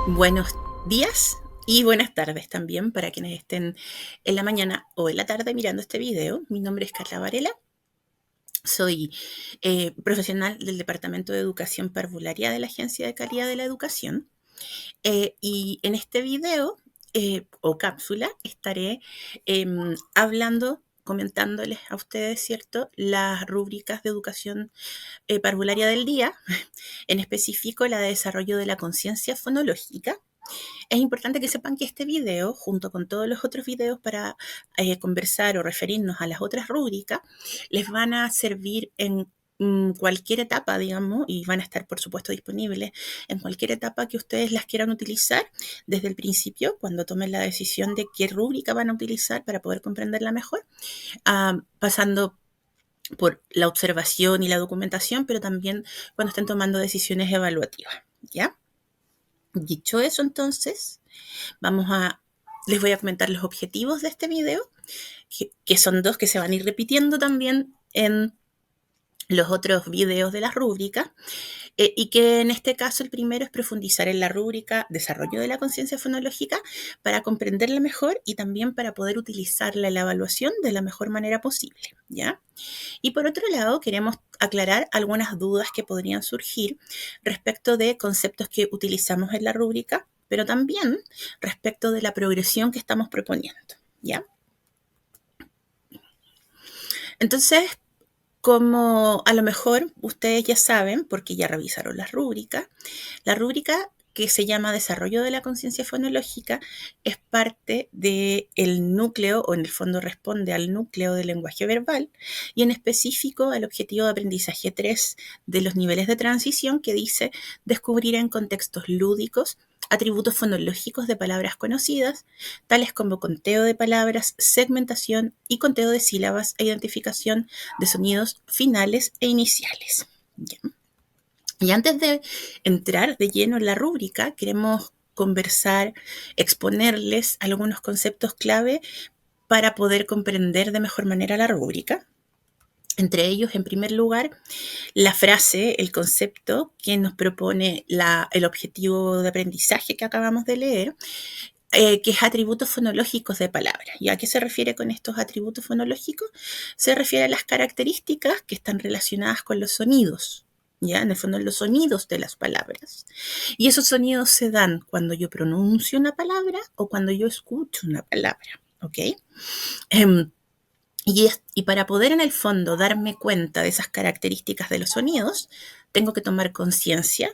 Buenos días y buenas tardes también para quienes estén en la mañana o en la tarde mirando este video. Mi nombre es Carla Varela, soy profesional del Departamento de Educación Parvularia de la Agencia de Calidad de la Educación y en este video o cápsula estaré hablando, comentándoles a ustedes, ¿cierto?, las rúbricas de educación parvularia del día, en específico la de desarrollo de la conciencia fonológica. Es importante que sepan que este video, junto con todos los otros videos para conversar o referirnos a las otras rúbricas, les van a servir en cualquier etapa, digamos, y van a estar, por supuesto, disponibles en cualquier etapa que ustedes las quieran utilizar desde el principio, cuando tomen la decisión de qué rúbrica van a utilizar para poder comprenderla mejor, pasando por la observación y la documentación, pero también cuando estén tomando decisiones evaluativas, ¿ya? Dicho eso, entonces, les voy a comentar los objetivos de este video, que son dos que se van a ir repitiendo también en los otros videos de las rúbricas, y que en este caso el primero es profundizar en la rúbrica desarrollo de la conciencia fonológica para comprenderla mejor y también para poder utilizarla en la evaluación de la mejor manera posible, ¿ya? Y por otro lado, queremos aclarar algunas dudas que podrían surgir respecto de conceptos que utilizamos en la rúbrica, pero también respecto de la progresión que estamos proponiendo, ¿ya? Entonces, como a lo mejor ustedes ya saben, porque ya revisaron la rúbrica que se llama Desarrollo de la Conciencia Fonológica es parte del núcleo, o en el fondo responde al núcleo del lenguaje verbal, y en específico al objetivo de aprendizaje 3 de los niveles de transición, que dice descubrir en contextos lúdicos atributos fonológicos de palabras conocidas, tales como conteo de palabras, segmentación y conteo de sílabas e identificación de sonidos finales e iniciales. ¿Ya? Y antes de entrar de lleno en la rúbrica, queremos conversar, exponerles algunos conceptos clave para poder comprender de mejor manera la rúbrica. Entre ellos, en primer lugar, la frase, el concepto que nos propone el objetivo de aprendizaje que acabamos de leer, que es atributos fonológicos de palabras. ¿Y a qué se refiere con estos atributos fonológicos? Se refiere a las características que están relacionadas con los sonidos, ¿ya? En el fondo, los sonidos de las palabras. Y esos sonidos se dan cuando yo pronuncio una palabra o cuando yo escucho una palabra, ¿ok? Y para poder en el fondo darme cuenta de esas características de los sonidos, tengo que tomar conciencia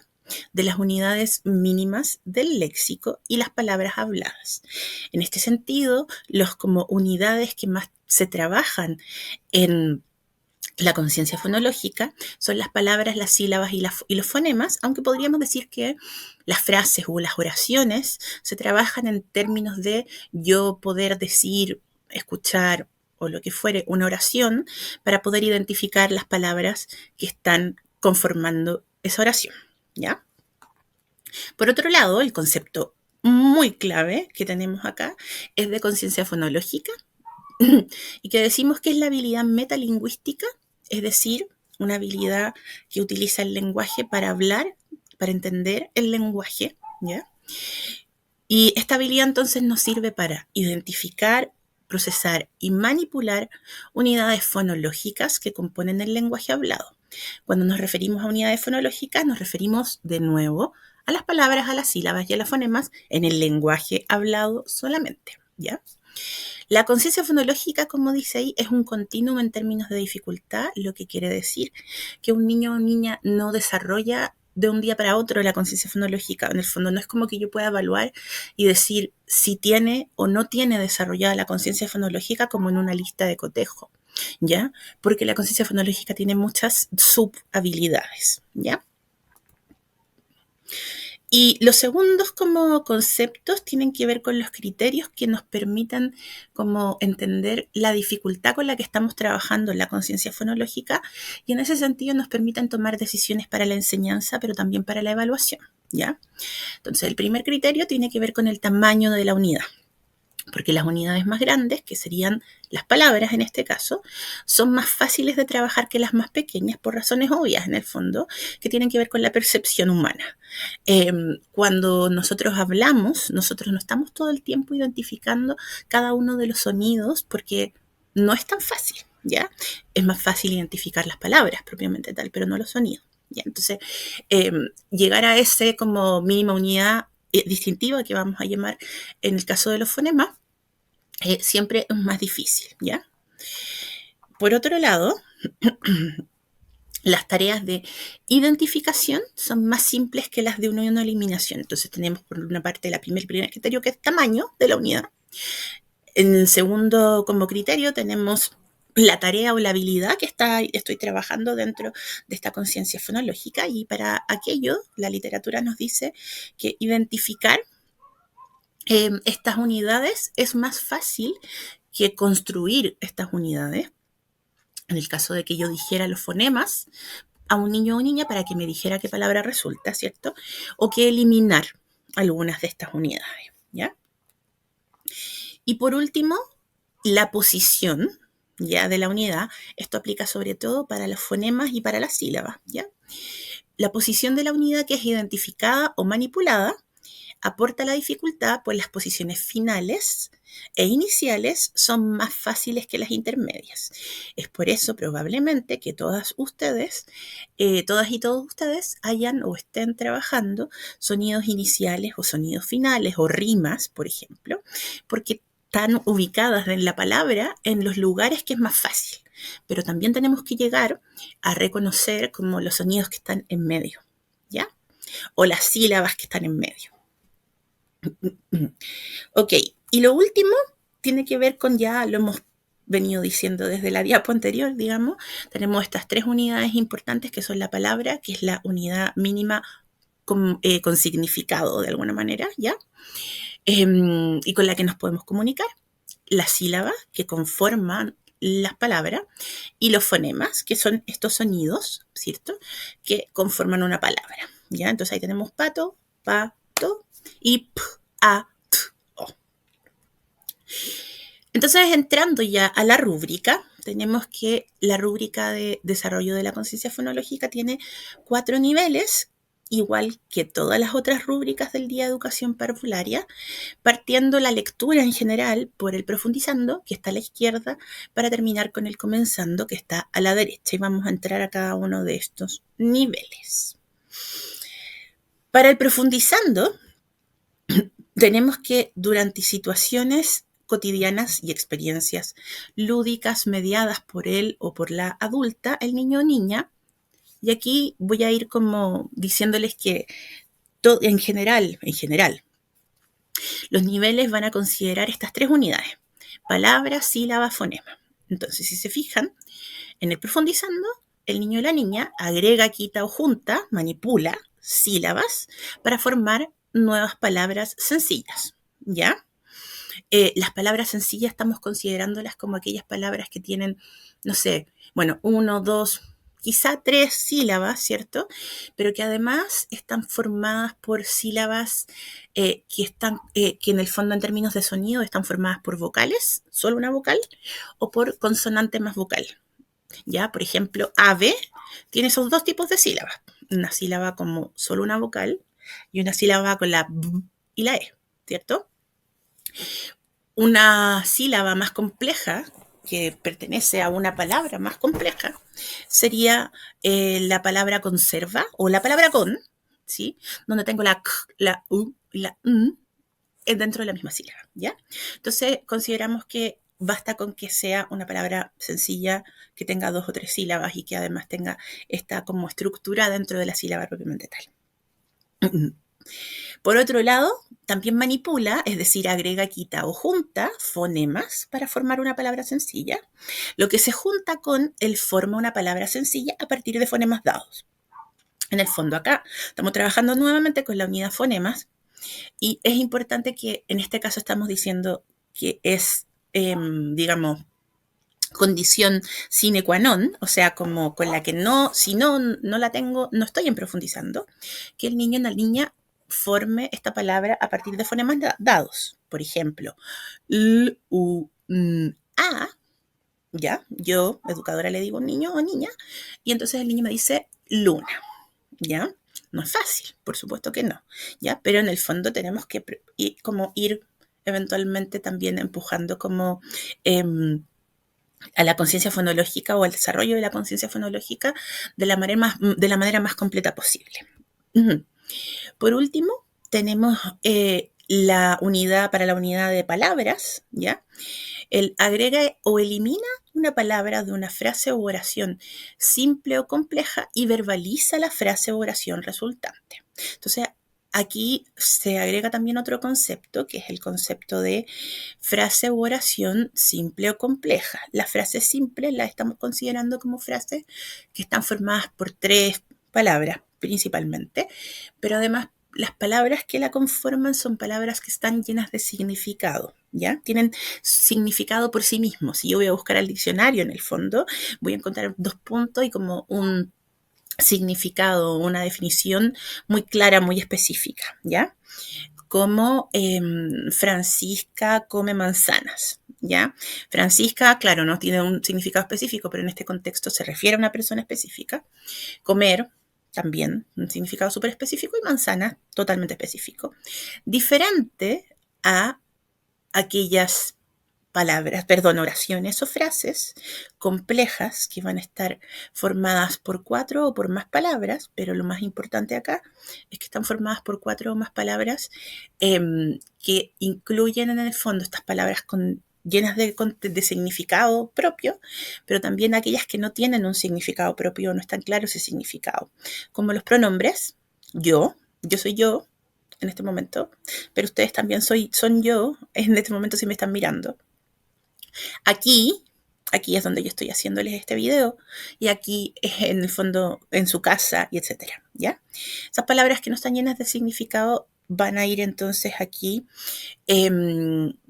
de las unidades mínimas del léxico y las palabras habladas. En este sentido, los como unidades que más se trabajan en la conciencia fonológica son las palabras, las sílabas y los fonemas, aunque podríamos decir que las frases o las oraciones se trabajan en términos de yo poder decir, escuchar o lo que fuere una oración para poder identificar las palabras que están conformando esa oración, ¿ya? Por otro lado, el concepto muy clave que tenemos acá es de conciencia fonológica y que decimos que es la habilidad metalingüística, es decir, una habilidad que utiliza el lenguaje para hablar, para entender el lenguaje, ¿ya? Y esta habilidad entonces nos sirve para identificar, procesar y manipular unidades fonológicas que componen el lenguaje hablado. Cuando nos referimos a unidades fonológicas, nos referimos de nuevo a las palabras, a las sílabas y a las fonemas en el lenguaje hablado solamente, ¿ya? La conciencia fonológica, como dice ahí, es un continuum en términos de dificultad, lo que quiere decir que un niño o niña no desarrolla de un día para otro la conciencia fonológica. En el fondo no es como que yo pueda evaluar y decir si tiene o no tiene desarrollada la conciencia fonológica como en una lista de cotejo, ¿ya? Porque la conciencia fonológica tiene muchas subhabilidades, ¿ya? Y los segundos como conceptos tienen que ver con los criterios que nos permitan como entender la dificultad con la que estamos trabajando en la conciencia fonológica y en ese sentido nos permitan tomar decisiones para la enseñanza, pero también para la evaluación, ¿ya? Entonces, el primer criterio tiene que ver con el tamaño de la unidad. porque las unidades más grandes, que serían las palabras en este caso, son más fáciles de trabajar que las más pequeñas por razones obvias en el fondo, que tienen que ver con la percepción humana. Cuando nosotros hablamos, nosotros no estamos todo el tiempo identificando cada uno de los sonidos porque no es tan fácil, ¿ya? Es más fácil identificar las palabras propiamente tal, pero no los sonidos, ¿ya? Entonces, llegar a ese como mínima unidad distintiva que vamos a llamar en el caso de los fonemas, siempre es más difícil, ¿ya? Por otro lado, las tareas de identificación son más simples que las de unión o eliminación. Entonces tenemos por una parte el primer criterio, que es tamaño de la unidad. En el segundo como criterio tenemos la tarea o la habilidad que estoy trabajando dentro de esta conciencia fonológica, y para aquello la literatura nos dice que identificar estas unidades es más fácil que construir estas unidades. En el caso de que yo dijera los fonemas a un niño o niña para que me dijera qué palabra resulta, ¿cierto? O que eliminar algunas de estas unidades, ¿ya? Y por último, la posición, ¿ya? De la unidad. Esto aplica sobre todo para los fonemas y para las sílabas, ¿ya? La posición de la unidad que es identificada o manipulada aporta la dificultad, pues las posiciones finales e iniciales son más fáciles que las intermedias. Es por eso probablemente que todas ustedes, todas y todos ustedes hayan o estén trabajando sonidos iniciales o sonidos finales o rimas, por ejemplo, porque están ubicadas en la palabra en los lugares que es más fácil. Pero también tenemos que llegar a reconocer como los sonidos que están en medio, ¿ya? O las sílabas que están en medio. Ok, y lo último tiene que ver con, ya lo hemos venido diciendo desde la diapo anterior, digamos, tenemos estas tres unidades importantes que son la palabra, que es la unidad mínima con significado de alguna manera, ¿ya? Y con la que nos podemos comunicar, la sílaba que conforman las palabras y los fonemas, que son estos sonidos, ¿cierto? Que conforman una palabra, ¿ya? Entonces ahí tenemos pato, pato y p, a, t, o. Entonces, entrando ya a la rúbrica, tenemos que la rúbrica de desarrollo de la conciencia fonológica tiene 4 niveles, igual que todas las otras rúbricas del Día de Educación Parvularia, partiendo la lectura en general por el profundizando, que está a la izquierda, para terminar con el comenzando, que está a la derecha, y vamos a entrar a cada uno de estos niveles. Para el profundizando, tenemos que durante situaciones cotidianas y experiencias lúdicas mediadas por él o por la adulta, el niño o niña, y aquí voy a ir como diciéndoles que todo, en general, los niveles van a considerar estas 3 unidades: palabra, sílaba, fonema. Entonces, si se fijan, en el profundizando, el niño o la niña agrega, quita o junta, manipula sílabas para formar nuevas palabras sencillas, ¿ya? Las palabras sencillas estamos considerándolas como aquellas palabras que tienen, no sé, bueno, 1, 2, quizá 3 sílabas, ¿cierto? Pero que además están formadas por sílabas que en el fondo en términos de sonido están formadas por vocales, solo una vocal, o por consonante más vocal. ¿Ya? Por ejemplo, ave tiene esos 2 tipos de sílabas. Una sílaba como solo una vocal y una sílaba con la b y la e, ¿cierto? Una sílaba más compleja, que pertenece a una palabra más compleja, sería la palabra conserva o la palabra con, ¿sí? Donde tengo la k, la u y la n dentro de la misma sílaba, ¿ya? Entonces, consideramos que basta con que sea una palabra sencilla, que tenga 2 o 3 sílabas y que además tenga esta como estructura dentro de la sílaba propiamente tal. Por otro lado, también manipula, es decir, agrega, quita o junta fonemas para formar una palabra sencilla. Lo que se junta con él forma una palabra sencilla a partir de fonemas dados. En el fondo acá estamos trabajando nuevamente con la unidad fonemas, y es importante que en este caso estamos diciendo que es, digamos, condición sine qua non, o sea, como con la que no, si no la tengo, no estoy en profundizando, que el niño o la niña forme esta palabra a partir de fonemas dados, Por ejemplo, L, U, N, A, ¿ya? Yo, educadora, le digo a un niño o niña, y entonces el niño me dice luna, ¿ya? No es fácil, por supuesto que no, ¿ya? Pero en el fondo tenemos que como ir eventualmente también empujando como a la conciencia fonológica o al desarrollo de la conciencia fonológica de la manera más completa posible. Por último, tenemos la unidad para la unidad de palabras, ¿ya? El agrega o elimina una palabra de una frase o oración simple o compleja y verbaliza la frase o oración resultante. Entonces, aquí se agrega también otro concepto, que es el concepto de frase u oración simple o compleja. Las frases simples las estamos considerando como frases que están formadas por 3 palabras principalmente, pero además las palabras que la conforman son palabras que están llenas de significado, ¿ya? Tienen significado por sí mismos. Si yo voy a buscar al diccionario en el fondo, voy a encontrar 2 puntos y como un significado, una definición muy clara, muy específica, ¿ya? Como Francisca come manzanas, ¿ya? Francisca, claro, no tiene un significado específico, pero en este contexto se refiere a una persona específica. Comer, también, un significado súper específico, y manzana, totalmente específico. Diferente a aquellas palabras, perdón, oraciones o frases complejas que van a estar formadas por 4 o por más palabras, pero lo más importante acá es que están formadas por 4 o más palabras que incluyen en el fondo estas palabras llenas de significado propio, pero también aquellas que no tienen un significado propio, no están claros ese significado, como los pronombres, yo soy yo en este momento, pero ustedes también son yo en este momento si me están mirando. Aquí, aquí es donde yo estoy haciéndoles este video y aquí en el fondo en su casa y etcétera, ¿ya? Esas palabras que no están llenas de significado van a ir entonces aquí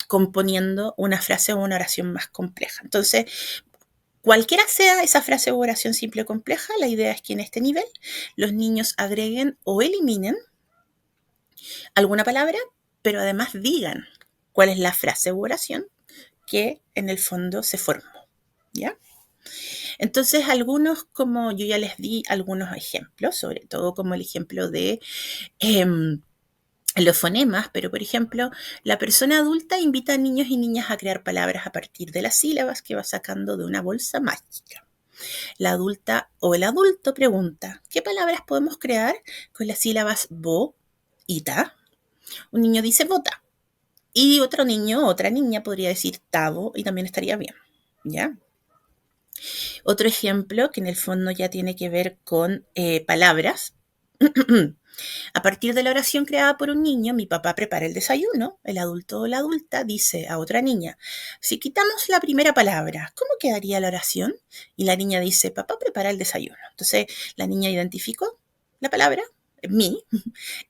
componiendo una frase o una oración más compleja. Entonces, cualquiera sea esa frase o oración simple o compleja, la idea es que en este nivel los niños agreguen o eliminen alguna palabra, pero además digan cuál es la frase u oración que en el fondo se formó, ¿ya? Entonces, algunos, como yo ya les di algunos ejemplos, sobre todo como el ejemplo de los fonemas, pero por ejemplo, la persona adulta invita a niños y niñas a crear palabras a partir de las sílabas que va sacando de una bolsa mágica. La adulta o el adulto pregunta, ¿qué palabras podemos crear con las sílabas bo y ta? Un niño dice bota. Y otro niño, otra niña podría decir tabo y también estaría bien, ¿ya? Otro ejemplo que en el fondo ya tiene que ver con palabras. A partir de la oración creada por un niño, mi papá prepara el desayuno. El adulto o la adulta dice a otra niña, si quitamos la primera palabra, ¿cómo quedaría la oración? Y la niña dice, papá prepara el desayuno. Entonces la niña identificó la palabra, mi,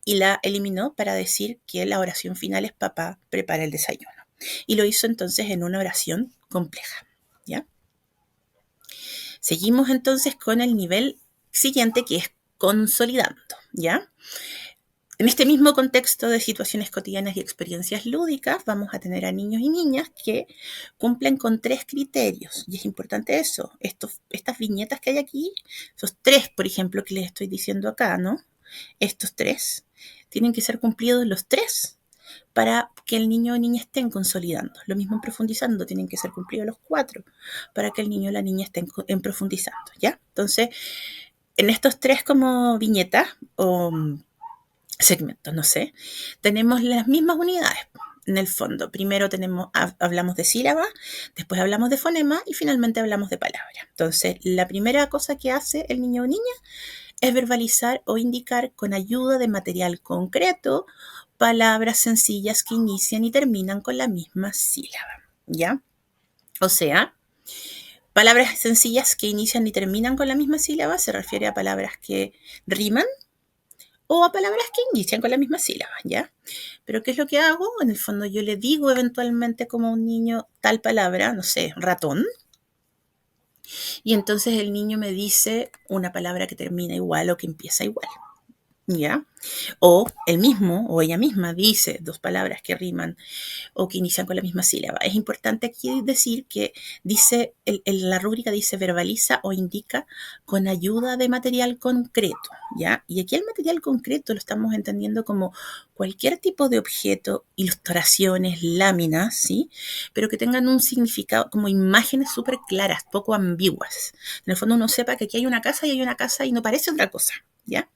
y la eliminó para decir que la oración final es papá prepara el desayuno. Y lo hizo entonces en una oración compleja, ¿ya? Seguimos entonces con el nivel siguiente, que es consolidando, ¿ya? En este mismo contexto de situaciones cotidianas y experiencias lúdicas, vamos a tener a niños y niñas que cumplen con 3 criterios. Y es importante eso. Estas viñetas que hay aquí, esos 3, por ejemplo, que les estoy diciendo acá, ¿no? Estos 3, tienen que ser cumplidos los 3 para que el niño o niña estén consolidando. Lo mismo en profundizando, tienen que ser cumplidos los 4 para que el niño o la niña estén en profundizando, ¿ya? Entonces, en estos 3 como viñetas o segmentos, no sé, tenemos las mismas unidades. En el fondo, primero hablamos de sílaba, después hablamos de fonema y finalmente hablamos de palabra. Entonces, la primera cosa que hace el niño o niña es verbalizar o indicar con ayuda de material concreto palabras sencillas que inician y terminan con la misma sílaba, ¿ya? O sea, palabras sencillas que inician y terminan con la misma sílaba se refiere a palabras que riman o a palabras que inician con la misma sílaba, ¿ya? Pero ¿qué es lo que hago? En el fondo yo le digo eventualmente como a un niño tal palabra, no sé, ratón, y entonces el niño me dice una palabra que termina igual o que empieza igual, ¿ya? O él mismo o ella misma dice dos palabras que riman o que inician con la misma sílaba. Es importante aquí decir que dice, la rúbrica dice verbaliza o indica con ayuda de material concreto, ¿ya? Y aquí el material concreto lo estamos entendiendo como cualquier tipo de objeto, ilustraciones, láminas, ¿sí? Pero que tengan un significado como imágenes súper claras, poco ambiguas. En el fondo uno sepa que aquí hay una casa y hay una casa y no parece otra cosa, ¿ya?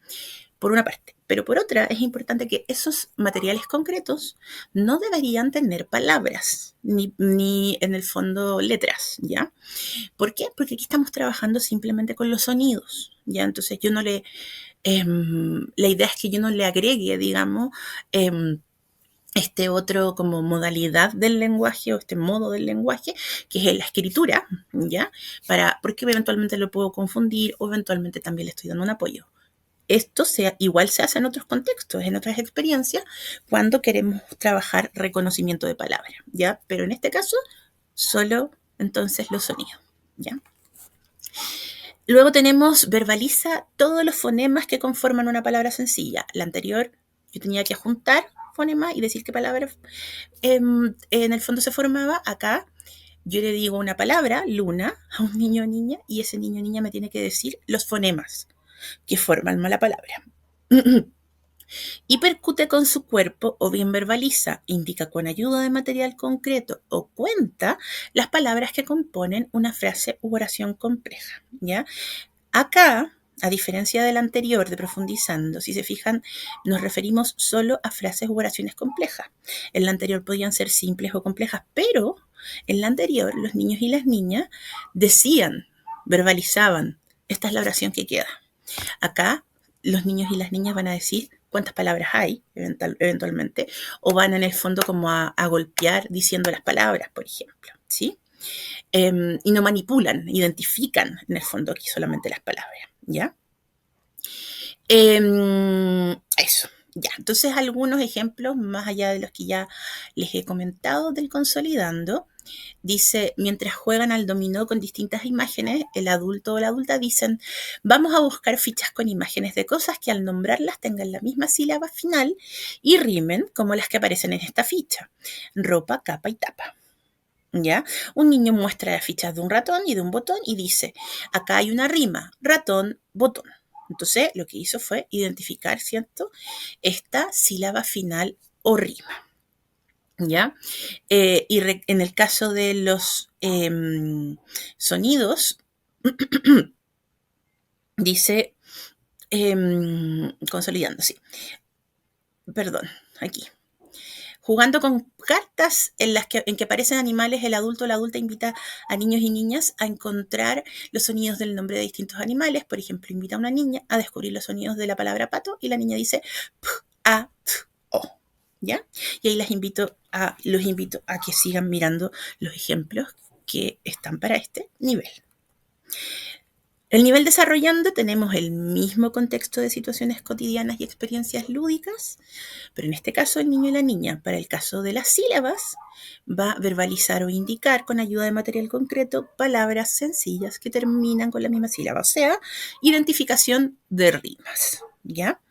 Por una parte. Pero por otra, es importante que esos materiales concretos no deberían tener palabras, ni en el fondo letras, ¿ya? ¿Por qué? Porque aquí estamos trabajando simplemente con los sonidos, ¿ya? Entonces yo no le, la idea es que yo no le agregue, digamos, este otro como modalidad del lenguaje o este modo del lenguaje, que es la escritura, ¿ya? Porque eventualmente lo puedo confundir o eventualmente también le estoy dando un apoyo. Esto igual se hace en otros contextos, en otras experiencias, cuando queremos trabajar reconocimiento de palabras, ¿ya? Pero en este caso, solo entonces los sonidos, ¿ya? Luego tenemos verbaliza todos los fonemas que conforman una palabra sencilla. La anterior, yo tenía que juntar fonemas y decir qué palabra en el fondo se formaba. Acá yo le digo una palabra, luna, a un niño o niña, y ese niño o niña me tiene que decir los fonemas que forman la palabra. Y percute con su cuerpo o bien verbaliza, indica con ayuda de material concreto o cuenta las palabras que componen una frase u oración compleja, ¿ya? Acá, a diferencia del anterior de profundizando, si se fijan, nos referimos solo a frases u oraciones complejas. En la anterior podían ser simples o complejas, pero en la anterior los niños y las niñas decían, verbalizaban, esta es la oración que queda. Acá los niños y las niñas van a decir cuántas palabras hay eventualmente, o van en el fondo como a golpear diciendo las palabras, por ejemplo, ¿sí? Y no manipulan, identifican en el fondo aquí solamente las palabras, ¿ya? Eso, ya. Entonces algunos ejemplos, más allá de los que ya les he comentado del consolidando, dice, mientras juegan al dominó con distintas imágenes, el adulto o la adulta dicen, vamos a buscar fichas con imágenes de cosas que al nombrarlas tengan la misma sílaba final y rimen como las que aparecen en esta ficha. Ropa, capa y tapa. ¿Ya? Un niño muestra las fichas de un ratón y de un botón y dice, acá hay una rima, ratón, botón. Entonces, lo que hizo fue identificar, ¿cierto? Esta sílaba final o rima. ¿Ya? En el caso de los sonidos, dice, consolidando, sí. Perdón, aquí. Jugando con cartas en que aparecen animales, el adulto o la adulta invita a niños y niñas a encontrar los sonidos del nombre de distintos animales. Por ejemplo, invita a una niña a descubrir los sonidos de la palabra pato y la niña dice p, a, t, o. ¿Ya? Y ahí los invito a que sigan mirando los ejemplos que están para este nivel. El nivel desarrollando tenemos el mismo contexto de situaciones cotidianas y experiencias lúdicas, pero en este caso el niño y la niña, para el caso de las sílabas, va a verbalizar o indicar con ayuda de material concreto palabras sencillas que terminan con la misma sílaba, o sea, identificación de rimas, ¿ya?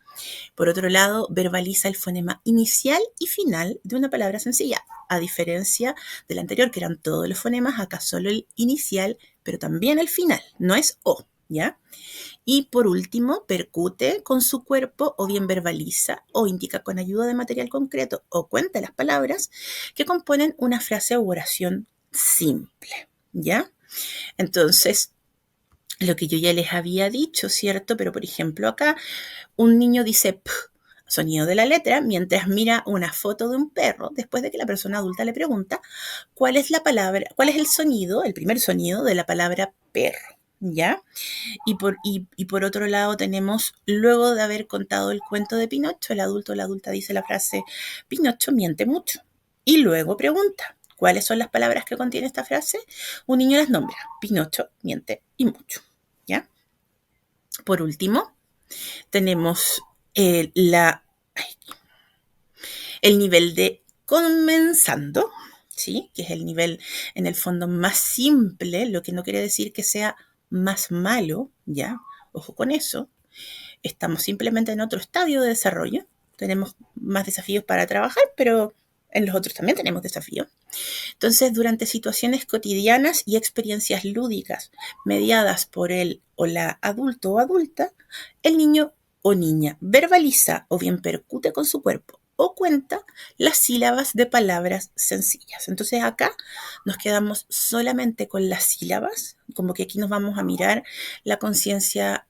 Por otro lado, verbaliza el fonema inicial y final de una palabra sencilla, a diferencia del anterior, que eran todos los fonemas, acá solo el inicial, pero también el final, no es O, ¿ya? Y por último, percute con su cuerpo o bien verbaliza o indica con ayuda de material concreto o cuenta las palabras que componen una frase u oración simple, ¿ya? Entonces, lo que yo ya les había dicho, ¿cierto? Pero por ejemplo acá, un niño dice P, sonido de la letra, mientras mira una foto de un perro, después de que la persona adulta le pregunta cuál es la palabra, cuál es el sonido, el primer sonido de la palabra perro, ¿ya? Y por otro lado tenemos, luego de haber contado el cuento de Pinocho, el adulto o la adulta dice la frase, Pinocho miente mucho. Y luego pregunta, ¿cuáles son las palabras que contiene esta frase? Un niño las nombra, Pinocho miente y mucho, ¿ya? Por último, tenemos el nivel de comenzando, ¿sí? Que es el nivel en el fondo más simple, lo que no quiere decir que sea más malo, ¿ya? Ojo con eso. estamos simplemente en otro estadio de desarrollo. Tenemos más desafíos para trabajar, pero en los otros también tenemos desafíos. Entonces, durante situaciones cotidianas y experiencias lúdicas mediadas por el o la adulto o adulta, el niño o niña verbaliza o bien percute con su cuerpo o cuenta las sílabas de palabras sencillas. Entonces acá nos quedamos solamente con las sílabas, como que aquí nos vamos a mirar la conciencia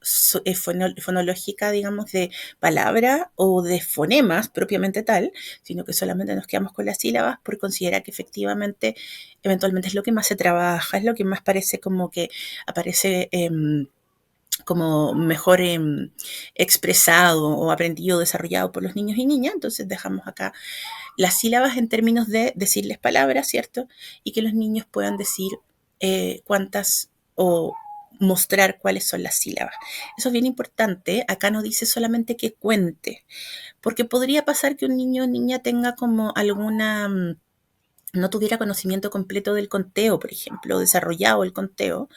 fonológica, digamos, de palabra o de fonemas propiamente tal, sino que solamente nos quedamos con las sílabas por considerar que efectivamente, eventualmente es lo que más se trabaja, es lo que más parece como que aparece como mejor expresado o aprendido, desarrollado por los niños y niñas. Entonces dejamos acá las sílabas en términos de decirles palabras, ¿cierto? Y que los niños puedan decir cuántas o mostrar cuáles son las sílabas. Eso es bien importante. Acá no dice solamente que cuente, porque podría pasar que un niño o niña tenga como alguna no tuviera conocimiento completo del conteo, por ejemplo, desarrollado el conteo,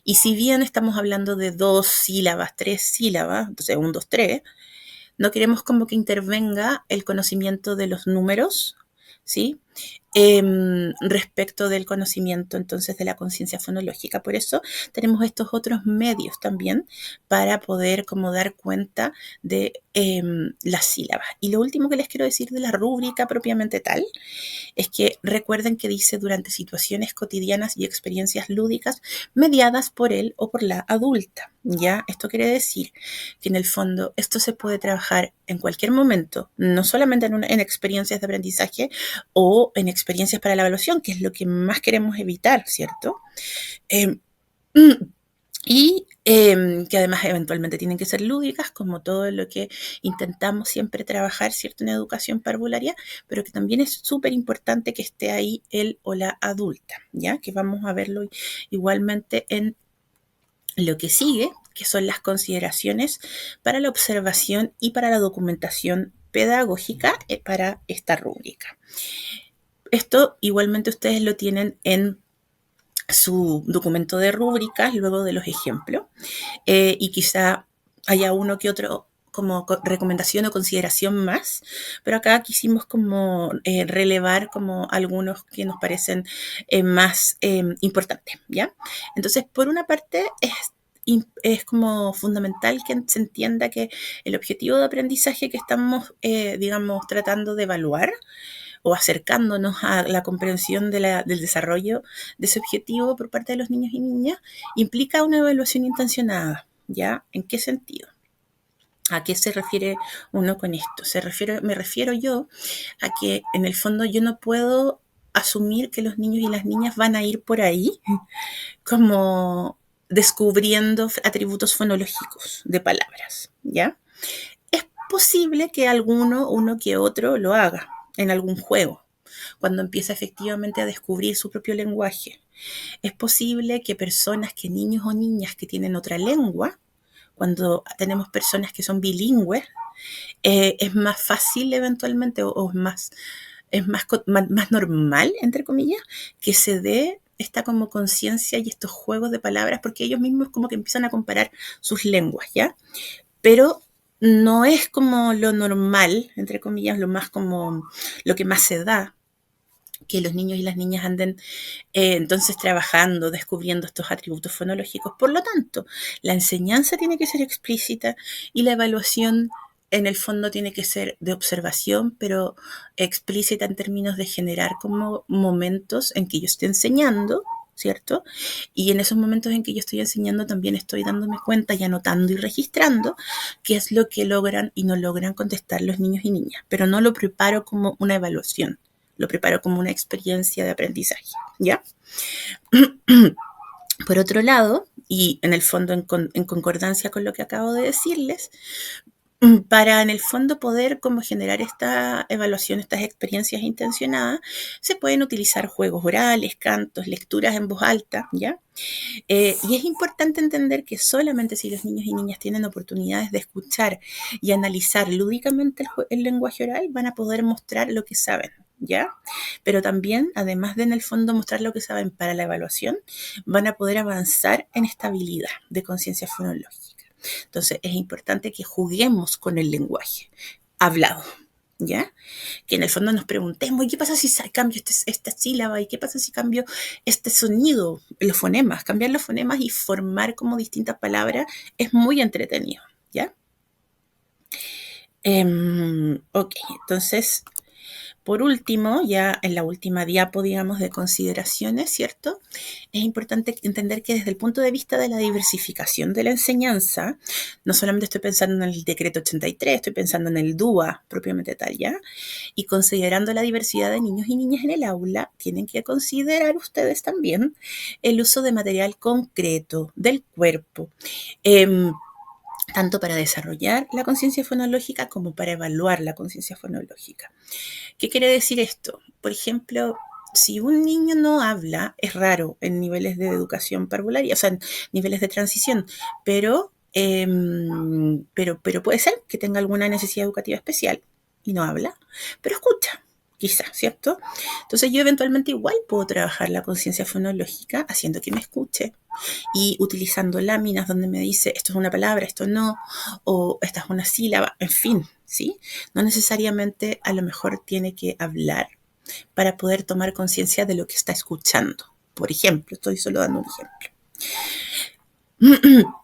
y si bien estamos hablando de 2 sílabas, 3 sílabas, entonces 1, 2, 3, no queremos como que intervenga el conocimiento de los números, ¿sí? Respecto del conocimiento entonces de la conciencia fonológica. Por eso tenemos estos otros medios también para poder como dar cuenta de las sílabas. Y lo último que les quiero decir de la rúbrica propiamente tal es que recuerden que dice durante situaciones cotidianas y experiencias lúdicas mediadas por él o por la adulta. ¿Ya? Esto quiere decir que en el fondo esto se puede trabajar en cualquier momento, no solamente en experiencias de aprendizaje o en experiencias para la evaluación, que es lo que más queremos evitar, ¿cierto? Eh, y que además eventualmente tienen que ser lúdicas, como todo lo que intentamos siempre trabajar, ¿cierto?, en educación parvularia, pero que también es súper importante que esté ahí él o la adulta, ¿ya? Que vamos a verlo igualmente en lo que sigue, que son las consideraciones para la observación y para la documentación pedagógica para esta rúbrica. Esto igualmente ustedes lo tienen en su documento de rúbricas, luego de los ejemplos, y quizá haya uno que otro como recomendación o consideración más, pero acá quisimos como relevar como algunos que nos parecen más importantes, ¿ya? Entonces, por una parte, es como fundamental que se entienda que el objetivo de aprendizaje que estamos, digamos, tratando de evaluar o acercándonos a la comprensión del desarrollo de ese objetivo por parte de los niños y niñas, implica una evaluación intencionada, ¿ya? ¿En qué sentido? ¿A qué se refiere uno con esto? Me refiero yo a que en el fondo yo no puedo asumir que los niños y las niñas van a ir por ahí como descubriendo atributos fonológicos de palabras, ¿ya? Es posible que uno que otro lo haga en algún juego, cuando empieza efectivamente a descubrir su propio lenguaje. Es posible que niños o niñas que tienen otra lengua, cuando tenemos personas que son bilingües, es más fácil eventualmente o más normal, entre comillas, que se dé esta como conciencia y estos juegos de palabras, porque ellos mismos como que empiezan a comparar sus lenguas, ¿ya? Pero no es como lo normal, entre comillas, lo que más se da, que los niños y las niñas anden entonces trabajando, descubriendo estos atributos fonológicos. Por lo tanto, la enseñanza tiene que ser explícita y la evaluación en el fondo tiene que ser de observación, pero explícita en términos de generar como momentos en que yo esté enseñando, ¿cierto? Y en esos momentos en que yo estoy enseñando también estoy dándome cuenta y anotando y registrando qué es lo que logran y no logran contestar los niños y niñas, pero no lo preparo como una evaluación, lo preparo como una experiencia de aprendizaje, ¿ya? Por otro lado, y en el fondo en concordancia con lo que acabo de decirles, para en el fondo poder como generar esta evaluación, estas experiencias intencionadas, se pueden utilizar juegos orales, cantos, lecturas en voz alta, ¿ya? Y es importante entender que solamente si los niños y niñas tienen oportunidades de escuchar y analizar lúdicamente el lenguaje oral, van a poder mostrar lo que saben, ¿ya? Pero también, además de en el fondo mostrar lo que saben para la evaluación, van a poder avanzar en esta habilidad de conciencia fonológica. Entonces es importante que juguemos con el lenguaje hablado, ¿ya? Que en el fondo nos preguntemos, ¿y qué pasa si cambio esta sílaba? ¿Y qué pasa si cambio este sonido? Los fonemas, cambiar los fonemas y formar como distintas palabras es muy entretenido, ¿ya? Ok, entonces, por último, ya en la última diapo, digamos, de consideraciones, ¿cierto? Es importante entender que desde el punto de vista de la diversificación de la enseñanza, no solamente estoy pensando en el decreto 83, estoy pensando en el DUA propiamente tal, ¿ya? Y considerando la diversidad de niños y niñas en el aula, tienen que considerar ustedes también el uso de material concreto del cuerpo, tanto para desarrollar la conciencia fonológica como para evaluar la conciencia fonológica. ¿Qué quiere decir esto? Por ejemplo, si un niño no habla, es raro en niveles de educación parvularia, o sea, en niveles de transición, pero puede ser que tenga alguna necesidad educativa especial y no habla, pero escucha, quizás, ¿cierto? Entonces yo eventualmente igual puedo trabajar la conciencia fonológica haciendo que me escuche y utilizando láminas donde me dice esto es una palabra, esto no, o esta es una sílaba, en fin, ¿sí? No necesariamente a lo mejor tiene que hablar para poder tomar conciencia de lo que está escuchando. Por ejemplo, estoy solo dando un ejemplo.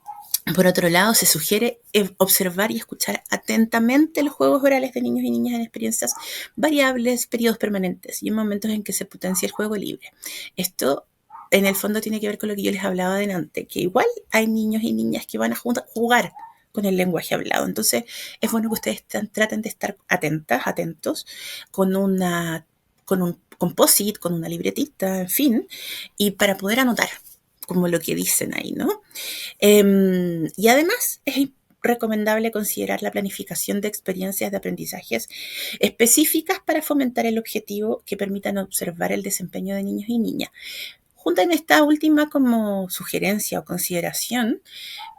Por otro lado, se sugiere observar y escuchar atentamente los juegos orales de niños y niñas en experiencias variables, periodos permanentes y en momentos en que se potencia el juego libre. Esto, en el fondo, tiene que ver con lo que yo les hablaba delante, que igual hay niños y niñas que van a jugar con el lenguaje hablado. Entonces, es bueno que ustedes traten de estar atentos, con un composite, con una libretita, en fin, y para poder anotar como lo que dicen ahí, ¿no? Y además es recomendable considerar la planificación de experiencias de aprendizajes específicas para fomentar el objetivo que permitan observar el desempeño de niños y niñas. Juntan esta última como sugerencia o consideración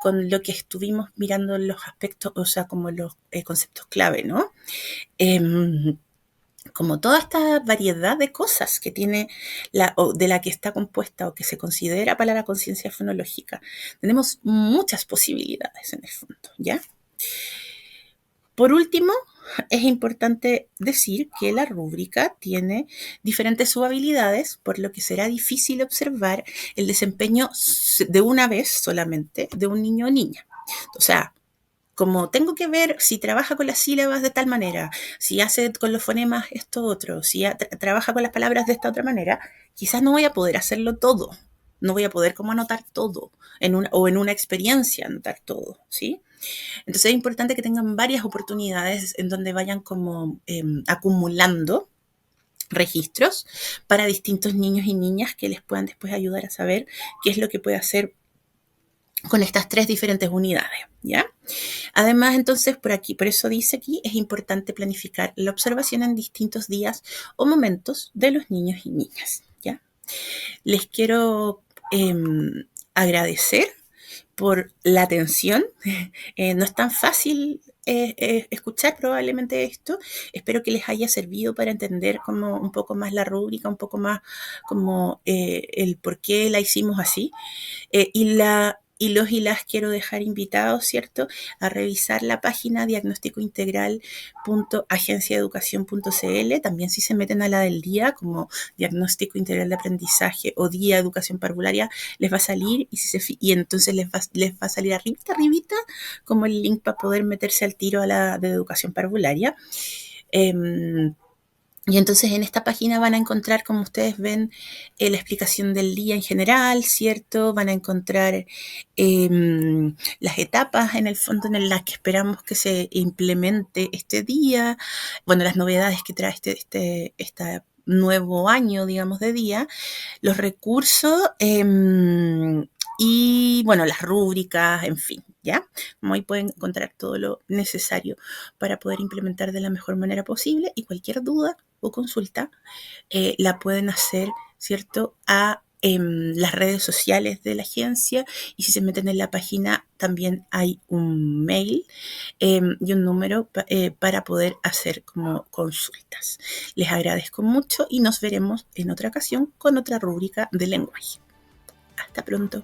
con lo que estuvimos mirando los aspectos, o sea, como los conceptos clave, ¿no? Como toda esta variedad de cosas que tiene de la que está compuesta o que se considera para la conciencia fonológica. Tenemos muchas posibilidades en el fondo, ¿ya? Por último, es importante decir que la rúbrica tiene diferentes subhabilidades, por lo que será difícil observar el desempeño de una vez solamente de un niño o niña. O sea, como tengo que ver si trabaja con las sílabas de tal manera, si hace con los fonemas esto otro, si trabaja con las palabras de esta otra manera, quizás no voy a poder hacerlo todo. No voy a poder como anotar todo o en una experiencia anotar todo, ¿sí? Entonces es importante que tengan varias oportunidades en donde vayan como acumulando registros para distintos niños y niñas que les puedan después ayudar a saber qué es lo que puede hacer con estas 3 diferentes unidades, ¿ya? Además, entonces, por eso dice aquí, es importante planificar la observación en distintos días o momentos de los niños y niñas, ¿ya? Les quiero agradecer por la atención. No es tan fácil escuchar probablemente esto. Espero que les haya servido para entender como un poco más la rúbrica, un poco más como el por qué la hicimos así. Y los y las quiero dejar invitados, ¿cierto?, a revisar la página diagnósticointegral.agenciaeducación.cl. También si se meten a la del día, como Diagnóstico Integral de Aprendizaje o Día Educación Parvularia, les va a salir y entonces les va a salir arribita, como el link para poder meterse al tiro a la de Educación Parvularia. Y entonces en esta página van a encontrar, como ustedes ven, la explicación del día en general, ¿cierto? Van a encontrar las etapas en el fondo en las que esperamos que se implemente este día, bueno, las novedades que trae este nuevo año, digamos, de día, los recursos y, bueno, las rúbricas, en fin, ¿ya? Como ahí pueden encontrar todo lo necesario para poder implementar de la mejor manera posible y cualquier duda o consulta la pueden hacer, ¿cierto?, a las redes sociales de la agencia, y si se meten en la página también hay un mail y un número para poder hacer como consultas. Les agradezco mucho y nos veremos en otra ocasión con otra rúbrica de lenguaje. Hasta pronto.